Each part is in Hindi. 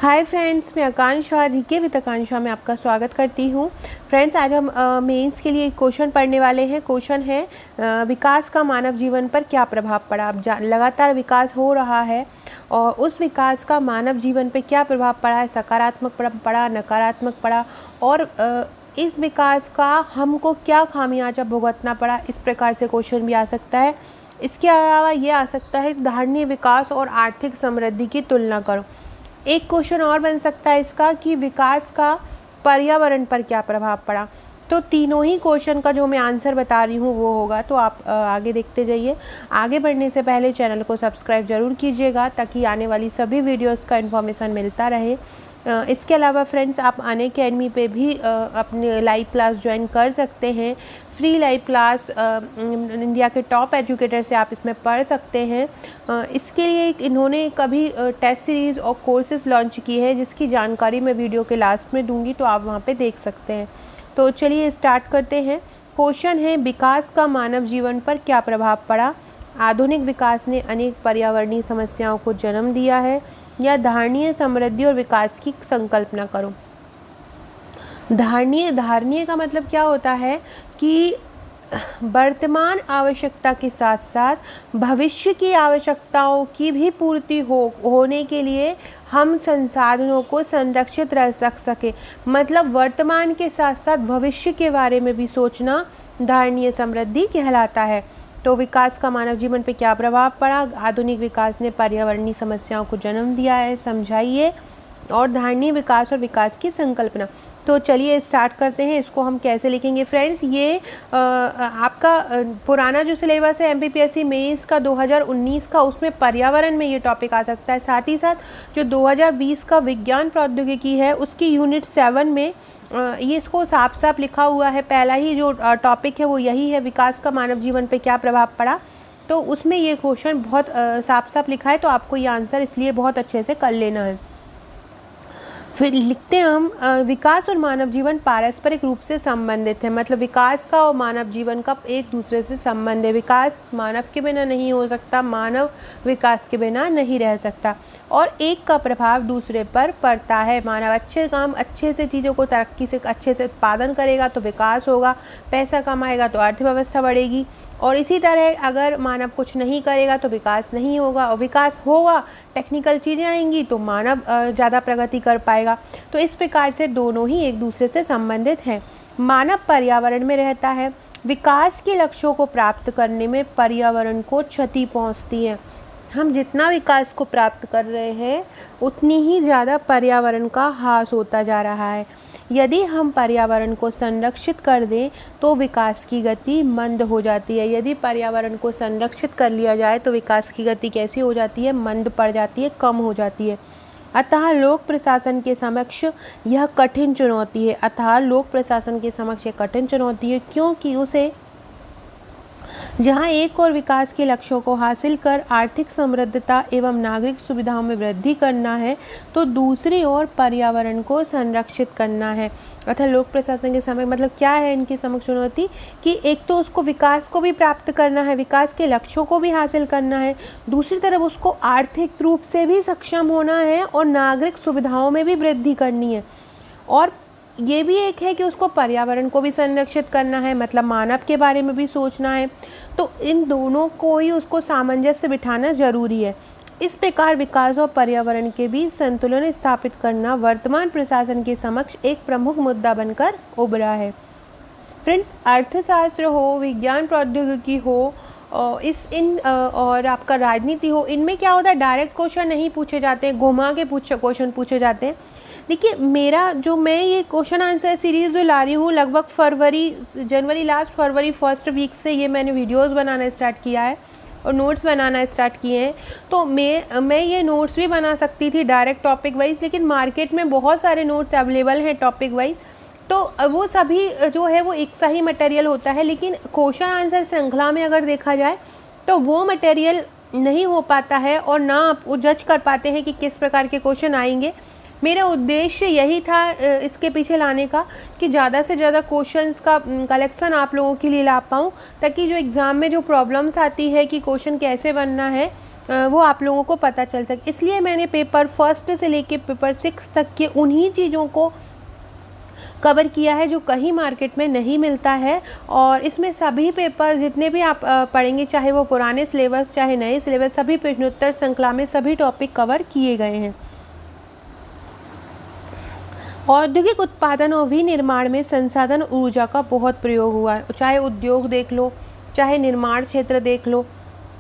हाय फ्रेंड्स, मैं आकांक्षा जीके विद आकांक्षा में आपका स्वागत करती हूँ। फ्रेंड्स, आज हम मेंस के लिए एक क्वेश्चन पढ़ने वाले हैं। क्वेश्चन है विकास का मानव जीवन पर क्या प्रभाव पड़ा। अब लगातार विकास हो रहा है और उस विकास का मानव जीवन पर क्या प्रभाव पड़ा है, सकारात्मक पड़ा, नकारात्मक पड़ा, और इस विकास का हमको क्या खामियाजा भुगतना पड़ा। इस प्रकार से क्वेश्चन भी आ सकता है। इसके अलावा ये आ सकता है धारणीय विकास और आर्थिक समृद्धि की तुलना करो। एक क्वेश्चन और बन सकता है इसका कि विकास का पर्यावरण पर क्या प्रभाव पड़ा। तो तीनों ही क्वेश्चन का जो मैं आंसर बता रही हूँ वो होगा। तो आप आगे देखते जाइए। आगे बढ़ने से पहले चैनल को सब्सक्राइब ज़रूर कीजिएगा ताकि आने वाली सभी वीडियोस का इन्फॉर्मेशन मिलता रहे। इसके अलावा फ्रेंड्स, आप अनअकैडमी पे भी अपने लाइव क्लास ज्वाइन कर सकते हैं। फ्री लाइव क्लास इंडिया के टॉप एजुकेटर से आप इसमें पढ़ सकते हैं। इसके लिए इन्होंने कभी टेस्ट सीरीज़ और कोर्सेज लॉन्च की है जिसकी जानकारी मैं वीडियो के लास्ट में दूंगी, तो आप वहाँ पे देख सकते हैं। तो चलिए स्टार्ट करते हैं। क्वेश्चन है विकास का मानव जीवन पर क्या प्रभाव पड़ा। आधुनिक विकास ने अनेक पर्यावरणीय समस्याओं को जन्म दिया है, या धारणीय समृद्धि और विकास की संकल्पना करो। धारणीय का मतलब क्या होता है कि वर्तमान आवश्यकता के साथ साथ भविष्य की आवश्यकताओं की भी पूर्ति होने के लिए हम संसाधनों को संरक्षित रख सके। मतलब वर्तमान के साथ साथ भविष्य के बारे में भी सोचना धारणीय समृद्धि कहलाता है। तो विकास का मानव जीवन पे क्या प्रभाव पड़ा। आधुनिक विकास ने पर्यावरणीय समस्याओं को जन्म दिया है, समझाइए। और धारणीय विकास और विकास की संकल्पना। तो चलिए स्टार्ट करते हैं। इसको हम कैसे लिखेंगे फ्रेंड्स। ये आपका पुराना जो सिलेबस है एमपीपीएससी मेंस का 2019 का, उसमें पर्यावरण में ये टॉपिक आ सकता है। साथ ही साथ जो 2020 का विज्ञान प्रौद्योगिकी है उसकी यूनिट 7 में ये इसको साफ साफ लिखा हुआ है। पहला ही जो टॉपिक है वो यही है, विकास का मानव जीवन पे क्या प्रभाव पड़ा। तो उसमें ये क्वेश्चन बहुत साफ साफ लिखा है, तो आपको ये आंसर इसलिए बहुत अच्छे से कर लेना है। फिर लिखते हैं हम विकास और मानव जीवन पारस्परिक रूप से संबंधित है। मतलब विकास का और मानव जीवन का एक दूसरे से संबंध है। विकास मानव के बिना नहीं हो सकता, मानव विकास के बिना नहीं रह सकता, और एक का प्रभाव दूसरे पर पड़ता है। मानव अच्छे से चीज़ों को तरक्की से अच्छे से उत्पादन करेगा तो विकास होगा, पैसा कमाएगा तो अर्थव्यवस्था बढ़ेगी, और इसी तरह अगर मानव कुछ नहीं करेगा तो विकास नहीं होगा, और विकास होगा टेक्निकल चीज़ें आएंगी तो मानव ज़्यादा प्रगति कर पाएगा। तो इस प्रकार से दोनों ही एक दूसरे से संबंधित हैं। मानव पर्यावरण में रहता है। विकास के लक्ष्यों को प्राप्त करने में पर्यावरण को क्षति पहुंचती है। हम जितना विकास को प्राप्त कर रहे हैं उतनी ही ज़्यादा पर्यावरण का ह्रास होता जा रहा है। यदि हम पर्यावरण को संरक्षित कर दें तो विकास की गति मंद हो जाती है। यदि पर्यावरण को संरक्षित कर लिया जाए तो विकास की गति कैसी हो जाती है, मंद पड़ जाती है, कम हो जाती है। अतः लोक प्रशासन के समक्ष यह कठिन चुनौती है। क्योंकि उसे जहाँ एक और विकास के लक्ष्यों को हासिल कर आर्थिक समृद्धता एवं नागरिक सुविधाओं में वृद्धि करना है, तो दूसरी ओर पर्यावरण को संरक्षित करना है। अतः लोक प्रशासन के समय मतलब क्या है इनकी समक्ष चुनौती कि एक तो उसको विकास को भी प्राप्त करना है, विकास के लक्ष्यों को भी हासिल करना है, दूसरी तरफ उसको आर्थिक रूप से भी सक्षम होना है और नागरिक सुविधाओं में भी वृद्धि करनी है। और ये भी एक है कि उसको पर्यावरण को भी संरक्षित करना है, मतलब मानव के बारे में भी सोचना है। तो इन दोनों को ही उसको सामंजस्य बिठाना जरूरी है। इस प्रकार विकास और पर्यावरण के बीच संतुलन स्थापित करना वर्तमान प्रशासन के समक्ष एक प्रमुख मुद्दा बनकर उभरा है। फ्रेंड्स, अर्थशास्त्र हो, विज्ञान प्रौद्योगिकी हो, और आपका राजनीति हो, इनमें क्या होता है डायरेक्ट क्वेश्चन नहीं पूछे जाते हैं, घुमा के क्वेश्चन पूछे जाते हैं। देखिए, मैं ये क्वेश्चन आंसर सीरीज़ जो ला रही हूँ लगभग लास्ट फरवरी फर्स्ट वीक से ये मैंने वीडियोस बनाना स्टार्ट किया है और नोट्स बनाना स्टार्ट किए हैं। तो मैं ये नोट्स भी बना सकती थी डायरेक्ट टॉपिक वाइज, लेकिन मार्केट में बहुत सारे नोट्स अवेलेबल हैं टॉपिक वाइज, तो वो सभी जो है वो एक सा ही मटेरियल होता है। लेकिन क्वेश्चन आंसर श्रृंखला में अगर देखा जाए तो वो मटेरियल नहीं हो पाता है, और ना आप वो जज कर पाते हैं कि किस प्रकार के क्वेश्चन आएंगे। मेरा उद्देश्य यही था इसके पीछे लाने का कि ज़्यादा से ज़्यादा क्वेश्चंस का कलेक्शन आप लोगों के लिए ला पाऊँ, ताकि जो एग्ज़ाम में जो प्रॉब्लम्स आती है कि क्वेश्चन कैसे बनना है वो आप लोगों को पता चल सके। इसलिए मैंने पेपर फर्स्ट से लेके पेपर 6 तक के उन्हीं चीज़ों को कवर किया है जो कहीं मार्केट में नहीं मिलता है। और इसमें सभी पेपर जितने भी आप पढ़ेंगे, चाहे वो पुराने सिलेबस चाहे नए सिलेबस, सभी प्रश्नोत्तर श्रृंखला में सभी टॉपिक कवर किए गए हैं। औद्योगिक उत्पादन और विनिर्माण में संसाधन ऊर्जा का बहुत प्रयोग हुआ है। चाहे उद्योग देख लो, चाहे निर्माण क्षेत्र देख लो,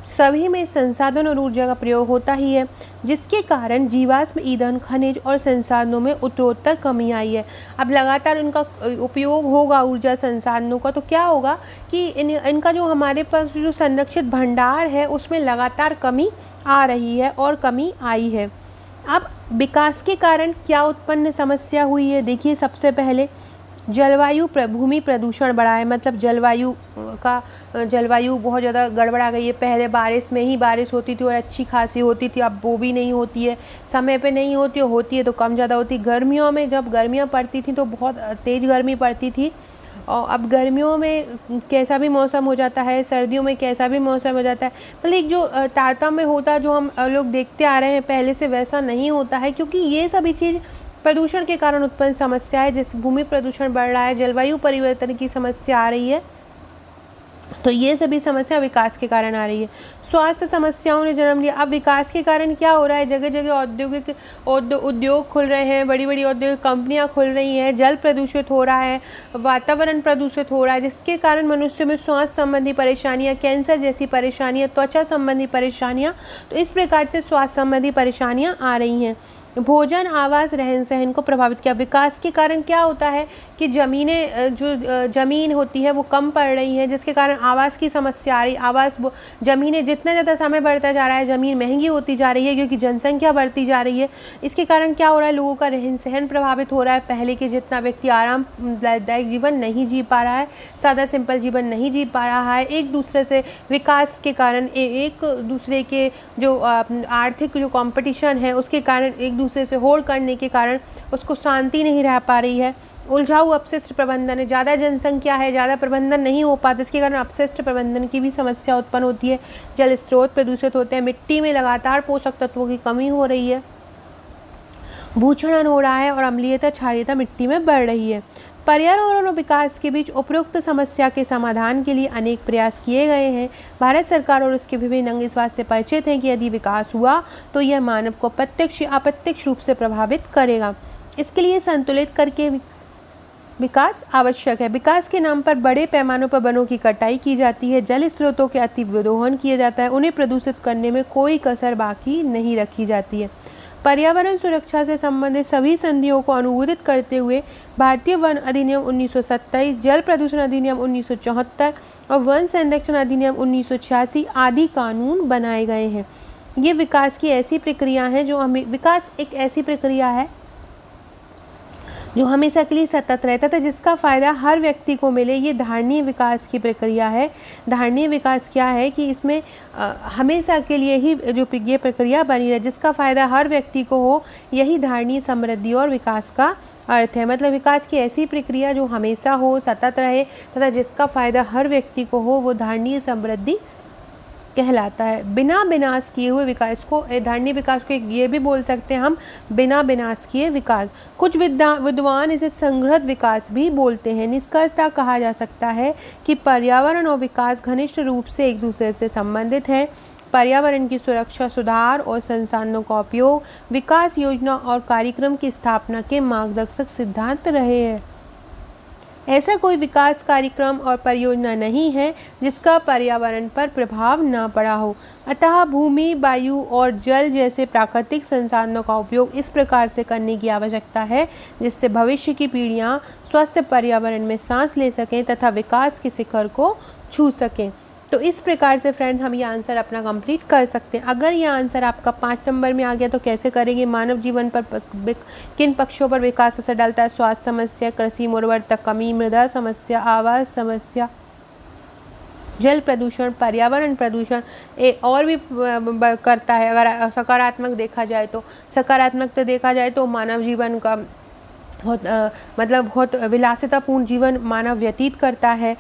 सभी में संसाधन और ऊर्जा का प्रयोग होता ही है, जिसके कारण जीवाश्म ईंधन, खनिज और संसाधनों में उत्तरोत्तर कमी आई है। अब लगातार इनका उपयोग होगा ऊर्जा संसाधनों का, तो क्या होगा कि इनका जो हमारे पास जो संरक्षित भंडार है उसमें लगातार कमी आ रही है और कमी आई है। अब विकास के कारण क्या उत्पन्न समस्या हुई है, देखिए सबसे पहले जलवायु भूमि प्रदूषण बढ़ा है। मतलब जलवायु बहुत ज़्यादा गड़बड़ा गई है। पहले बारिश में ही बारिश होती थी और अच्छी खासी होती थी, अब वो भी नहीं होती है, समय पे नहीं होती है तो कम ज़्यादा होती। गर्मियों में जब गर्मियाँ पड़ती थी तो बहुत तेज़ गर्मी पड़ती थी, और अब गर्मियों में कैसा भी मौसम हो जाता है, सर्दियों में कैसा भी मौसम हो जाता है। मतलब एक जो तारतम्य होता जो हम लोग देखते आ रहे हैं पहले से, वैसा नहीं होता है, क्योंकि ये सभी चीज़ प्रदूषण के कारण उत्पन्न समस्या है। जैसे भूमि प्रदूषण बढ़ रहा है, जलवायु परिवर्तन की समस्या आ रही है, तो ये सभी समस्या विकास के कारण आ रही है। स्वास्थ्य समस्याओं ने जन्म लिया। अब विकास के कारण क्या हो रहा है, जगह जगह उद्योग खुल रहे हैं, बड़ी बड़ी औद्योगिक कंपनियां खुल रही हैं, जल प्रदूषित हो रहा है, वातावरण प्रदूषित हो रहा है, जिसके कारण मनुष्य में स्वास्थ्य संबंधी परेशानियां, कैंसर जैसी परेशानियां, त्वचा संबंधी परेशानियां, तो इस प्रकार से स्वास्थ्य संबंधी परेशानियां आ रही हैं। भोजन, आवास, रहन सहन को प्रभावित किया। विकास के कारण क्या होता है कि ज़मीन होती है वो कम पड़ रही है, जिसके कारण आवास की समस्या आ रही। ज़मीनें जितना ज़्यादा समय बढ़ता जा रहा है, ज़मीन महंगी होती जा रही है, क्योंकि जनसंख्या बढ़ती जा रही है। इसके कारण क्या हो रहा है, लोगों का रहन सहन प्रभावित हो रहा है। पहले के जितना व्यक्ति आरामदायक जीवन नहीं जी पा रहा है, सादा सिंपल जीवन नहीं जी पा रहा है। एक दूसरे से विकास के कारण एक दूसरे के जो आर्थिक जो कंपटीशन है उसके कारण, एक दूसरे से होड़ करने के कारण उसको शांति नहीं रह पा रही है। उलझाऊ अपशिष्ट प्रबंधन है, ज़्यादा जनसंख्या है, ज़्यादा प्रबंधन नहीं हो पाता, इसके कारण अपशिष्ट प्रबंधन की भी समस्या उत्पन्न होती है। जल स्रोत प्रदूषित होते हैं, मिट्टी में लगातार पोषक तत्वों की कमी हो रही है, भूक्षरण हो रहा है और अम्लीयता क्षारीयता मिट्टी में बढ़ रही है। पर्यावरण और विकास के बीच उपरोक्त समस्या के समाधान के लिए अनेक प्रयास किए गए हैं। भारत सरकार और उसके विभिन्न अंग इस बात से परिचित हैं कि यदि विकास हुआ तो यह मानव को प्रत्यक्ष या अप्रत्यक्ष रूप से प्रभावित करेगा। इसके लिए संतुलित करके विकास आवश्यक है। विकास के नाम पर बड़े पैमानों पर वनों की कटाई की जाती है, जल स्रोतों के अतिविदोहन किया जाता है, उन्हें प्रदूषित करने में कोई कसर बाकी नहीं रखी जाती है। पर्यावरण सुरक्षा से संबंधित सभी संधियों को अनुमोदित करते हुए भारतीय वन अधिनियम 1927, जल प्रदूषण अधिनियम 1974 और वन संरक्षण अधिनियम 1986 आदि कानून बनाए गए हैं। ये विकास की ऐसी प्रक्रिया है जो विकास एक ऐसी प्रक्रिया है जो हमेशा के लिए सतत रहता था, जिसका फ़ायदा हर व्यक्ति को मिले। ये धारणीय विकास की प्रक्रिया है। धारणीय विकास क्या है कि इसमें हमेशा के लिए ही जो ये प्रक्रिया बनी रहे, जिसका फ़ायदा हर व्यक्ति को हो, यही धारणीय समृद्धि और विकास का अर्थ है। मतलब विकास की ऐसी प्रक्रिया जो हमेशा हो, सतत रहे तथा जिसका फ़ायदा हर व्यक्ति को हो, वो धारणीय समृद्धि कहलाता है। बिना विनाश किए हुए विकास को, धारणीय विकास को ये भी बोल सकते हैं हम, बिना विनाश किए विकास। कुछ विद्वान इसे संघृत विकास भी बोलते हैं। निष्कर्षतः कहा जा सकता है कि पर्यावरण और विकास घनिष्ठ रूप से एक दूसरे से संबंधित है। पर्यावरण की सुरक्षा, सुधार और संसाधनों का उपयोग विकास योजना और कार्यक्रम की स्थापना के मार्गदर्शक सिद्धांत रहे हैं। ऐसा कोई विकास कार्यक्रम और परियोजना नहीं है जिसका पर्यावरण पर प्रभाव न पड़ा हो। अतः भूमि, वायु और जल जैसे प्राकृतिक संसाधनों का उपयोग इस प्रकार से करने की आवश्यकता है जिससे भविष्य की पीढ़ियां स्वस्थ पर्यावरण में सांस ले सकें तथा विकास के शिखर को छू सकें। तो इस प्रकार से फ्रेंड्स हम ये आंसर अपना कंप्लीट कर सकते हैं। अगर ये आंसर आपका 5 नंबर में आ गया तो कैसे करेंगे? मानव जीवन पर किन पक्षों पर विकास असर डालता है? स्वास्थ्य समस्या, कृषि में उर्वरता कमी, मृदा समस्या, आवास समस्या, जल प्रदूषण, पर्यावरण प्रदूषण और भी करता है। अगर सकारात्मक देखा जाए तो मानव जीवन का बहुत मतलब बहुत विलासितापूर्ण जीवन मानव व्यतीत करता है।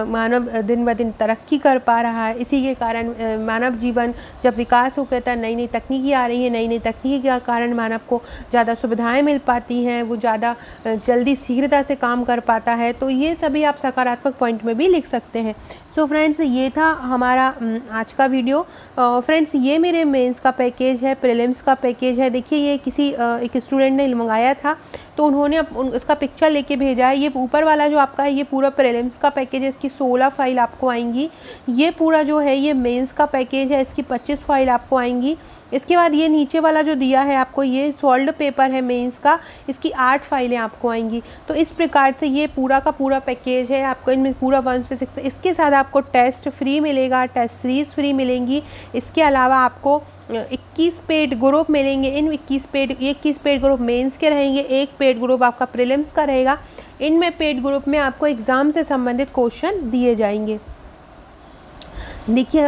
मानव दिन ब दिन तरक्की कर पा रहा है। इसी के कारण मानव जीवन जब विकास हो कहता है, नई नई तकनीकी आ रही है, नई नई तकनीकी के कारण मानव को ज़्यादा सुविधाएं मिल पाती हैं, वो ज़्यादा जल्दी शीघ्रता से काम कर पाता है। तो ये सभी आप सकारात्मक पॉइंट में भी लिख सकते हैं। सो फ्रेंड्स, ये था हमारा आज का वीडियो। फ्रेंड्स, ये मेरे मेंस का पैकेज है, प्रीलिम्स का पैकेज है। देखिए, ये किसी एक स्टूडेंट ने मंगाया था, तो उन्होंने उसका पिक्चर लेके भेजा है। ये ऊपर वाला जो आपका है, ये पूरा प्रीलिम्स का पैकेज है। इसकी 16 फाइल आपको आएंगी। ये पूरा जो है ये मेंस का पैकेज है, इसकी 25 फाइल आपको आएंगी। इसके बाद ये नीचे वाला जो दिया है आपको, ये सॉल्व्ड पेपर है मेंस का, इसकी 8 फाइलें आपको आएंगी। तो इस प्रकार से ये पूरा का पूरा पैकेज है आपको। इनमें पूरा 1 से 6, इसके साथ आपको टेस्ट फ्री मिलेगा, टेस्ट सीरीज़ फ्री मिलेंगी। इसके अलावा आपको 21 पेड ग्रुप मिलेंगे। इन 21 पेड ग्रुप मेंस के रहेंगे, एक पेड ग्रुप आपका प्रीलिम्स का रहेगा। इनमें पेड ग्रुप में आपको एग्ज़ाम से संबंधित क्वेश्चन दिए जाएंगे। देखिए,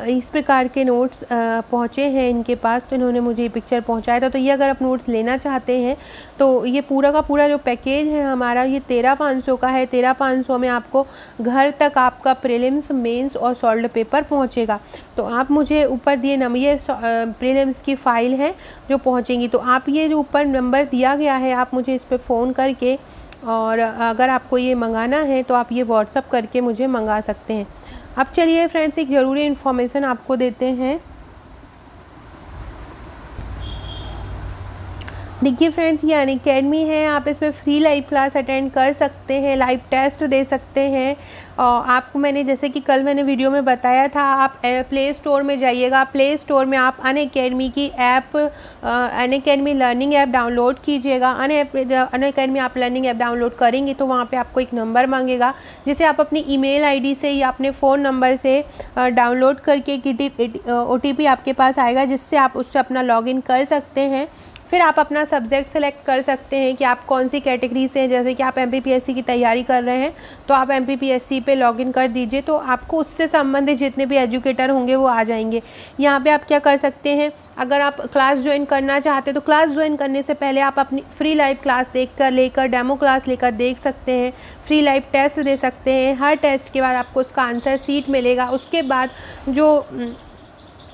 इस प्रकार के नोट्स पहुँचे हैं इनके पास, तो इन्होंने मुझे ये पिक्चर पहुँचाया था। तो ये अगर आप नोट्स लेना चाहते हैं तो ये पूरा का पूरा जो पैकेज है हमारा, ये 13,500 का है। 13,500 में आपको घर तक आपका प्रीलिम्स, मेंस और सॉल्व्ड पेपर पहुँचेगा। तो आप मुझे ऊपर दिए नंबर, ये प्रीलिम्स की फ़ाइल है जो पहुँचेंगी, तो आप ये जो ऊपर नंबर दिया गया है, आप मुझे इस पर फ़ोन करके, और अगर आपको ये मंगाना है तो आप ये व्हाट्सअप करके मुझे मंगा सकते हैं। अब चलिए फ्रेंड्स, एक ज़रूरी इन्फॉर्मेशन आपको देते हैं। देखिए फ्रेंड्स, ये अनअकैडमी है, आप इसमें फ्री लाइव क्लास अटेंड कर सकते हैं, लाइव टेस्ट दे सकते हैं। और आपको मैंने, जैसे कि कल मैंने वीडियो में बताया था, आप प्ले स्टोर में जाइएगा। प्ले स्टोर में आप अनअकैडमी की app, Unacademy learning app download कीजिएगा। अनअकैडमी आप लर्निंग ऐप डाउनलोड करेंगे तो वहाँ पे आपको एक नंबर मांगेगा, जिसे आप अपनी ईमेल आईडी से या अपने फ़ोन नंबर से डाउनलोड करके OTP आपके पास आएगा, जिससे आप उससे अपना लॉगिन कर सकते हैं। फिर आप अपना सब्जेक्ट सेलेक्ट कर सकते हैं कि आप कौन सी कैटेगरी से हैं। जैसे कि आप MPPSC की तैयारी कर रहे हैं तो आप MPPSC पे लॉगिन कर दीजिए, तो आपको उससे संबंधित जितने भी एजुकेटर होंगे वो आ जाएंगे। यहाँ पे आप क्या कर सकते हैं, अगर आप क्लास ज्वाइन करना चाहते हैं तो क्लास ज्वाइन करने से पहले आप अपनी फ्री लाइव क्लास लेकर डेमो क्लास लेकर देख सकते हैं। फ्री लाइव टेस्ट दे सकते हैं। हर टेस्ट के बाद आपको उसका आंसर शीट मिलेगा। उसके बाद जो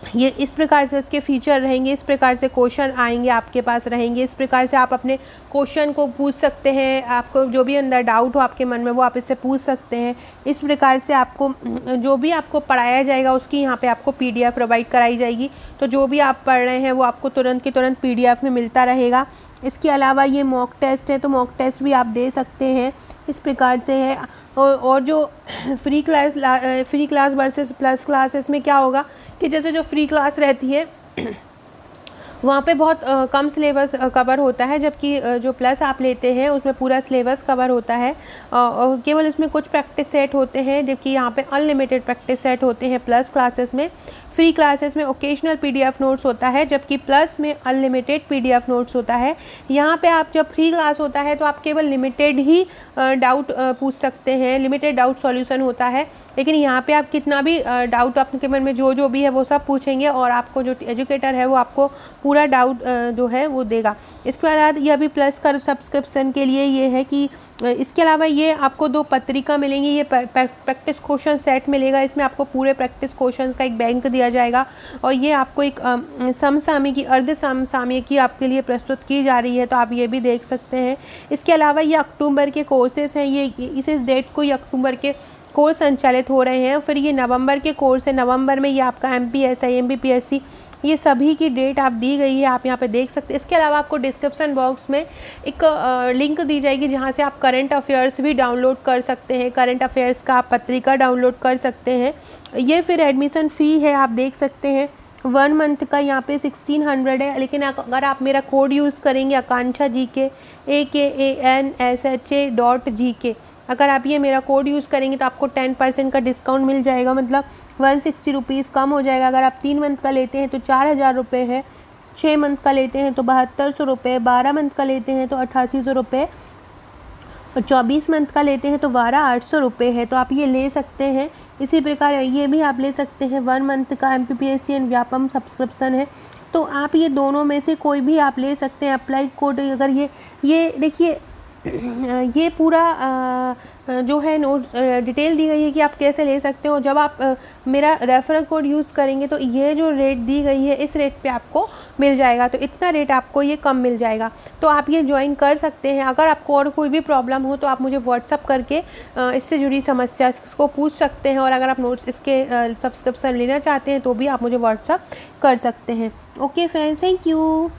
ये इस प्रकार से इसके फीचर रहेंगे, इस प्रकार से क्वेश्चन आएंगे आपके पास रहेंगे। इस प्रकार से आप अपने क्वेश्चन को पूछ सकते हैं। आपको जो भी अंदर डाउट हो आपके मन में, वो आप इससे पूछ सकते हैं। इस प्रकार से आपको जो भी आपको पढ़ाया जाएगा उसकी यहाँ पे आपको PDF प्रोवाइड कराई जाएगी। तो जो भी आप पढ़ रहे हैं वो आपको तुरंत के तुरंत PDF में मिलता रहेगा। इसके अलावा ये मॉक टेस्ट है, तो मॉक टेस्ट भी आप दे सकते हैं। इस प्रकार से है। और जो free class versus plus classes में क्या होगा कि जैसे जो फ्री क्लास रहती है वहाँ पे बहुत कम सिलेबस कवर होता है, जबकि जो प्लस आप लेते हैं उसमें पूरा सिलेबस कवर होता है। और केवल इसमें कुछ प्रैक्टिस सेट होते हैं, जबकि यहाँ पे अनलिमिटेड प्रैक्टिस सेट होते हैं प्लस क्लासेस में। फ्री क्लासेस में ओकेशनल PDF नोट्स होता है, जबकि प्लस में अनलिमिटेड PDF नोट्स होता है। यहाँ पे आप जब फ्री क्लास होता है तो आप केवल लिमिटेड ही डाउट पूछ सकते हैं, लिमिटेड डाउट सॉल्यूशन होता है। लेकिन यहाँ पे आप कितना भी डाउट आपके मन में जो भी है वो सब पूछेंगे, और आपको जो एजुकेटर है वो आपको पूरा डाउट जो है वो देगा। इसके बाद ये अभी प्लस का सब्सक्रिप्शन के लिए ये है कि इसके अलावा ये आपको 2 पत्रिका मिलेंगी। ये प्रैक्टिस क्वेश्चन सेट मिलेगा। इसमें आपको पूरे प्रैक्टिस क्वेश्चंस का एक बैंक दिया जाएगा, और ये आपको एक समसामयिकी, अर्ध समसामयिकी आपके लिए प्रस्तुत की जा रही है, तो आप ये भी देख सकते हैं। इसके अलावा ये अक्टूबर के कोर्सेज हैं। ये इस डेट को ये अक्टूबर के कोर्स संचालित हो रहे हैं। फिर ये नवंबर के कोर्स है। नवंबर में ये आपका MPSI, MPPSC, ये सभी की डेट आप दी गई है, आप यहाँ पे देख सकते हैं। इसके अलावा आपको डिस्क्रिप्शन बॉक्स में एक लिंक दी जाएगी, जहाँ से आप करंट अफेयर्स भी डाउनलोड कर सकते हैं। करंट अफेयर्स का आप पत्रिका डाउनलोड कर सकते हैं। ये फिर एडमिशन फ़ी है, आप देख सकते हैं 1 मंथ का यहाँ पे 1600 है। लेकिन अगर आप मेरा कोड यूज़ करेंगे आकांक्षा GK AKANSHA.GK, अगर आप ये मेरा कोड यूज़ करेंगे तो आपको 10% का डिस्काउंट मिल जाएगा, मतलब 160 रुपीज़ कम हो जाएगा। अगर आप 3 मंथ का लेते हैं तो 4000 रुपये है, 6 मंथ का लेते हैं तो 7200 रुपये, 12 मंथ का लेते हैं तो 8800 रुपये, और 24 मंथ का लेते हैं तो 12800 रुपये है। तो आप ये ले सकते हैं। इसी प्रकार ये भी आप ले सकते हैं, 1 मंथ का MPPSC एंड व्यापम सब्सक्रिप्शन है। तो आप ये दोनों में से कोई भी आप ले सकते हैं। अप्लाई कोड अगर ये देखिए ये पूरा जो है नोट डिटेल दी गई है कि आप कैसे ले सकते हो। जब आप मेरा रेफरल कोड यूज़ करेंगे तो ये जो रेट दी गई है इस रेट पे आपको मिल जाएगा, तो इतना रेट आपको ये कम मिल जाएगा। तो आप ये ज्वाइन कर सकते हैं। अगर आपको और कोई भी प्रॉब्लम हो तो आप मुझे व्हाट्सअप करके इससे जुड़ी समस्या को पूछ सकते हैं, और अगर आप नोट्स इसके सब्सक्रिप्शन लेना चाहते हैं तो भी आप मुझे व्हाट्सअप कर सकते हैं। Okay friends, thank you.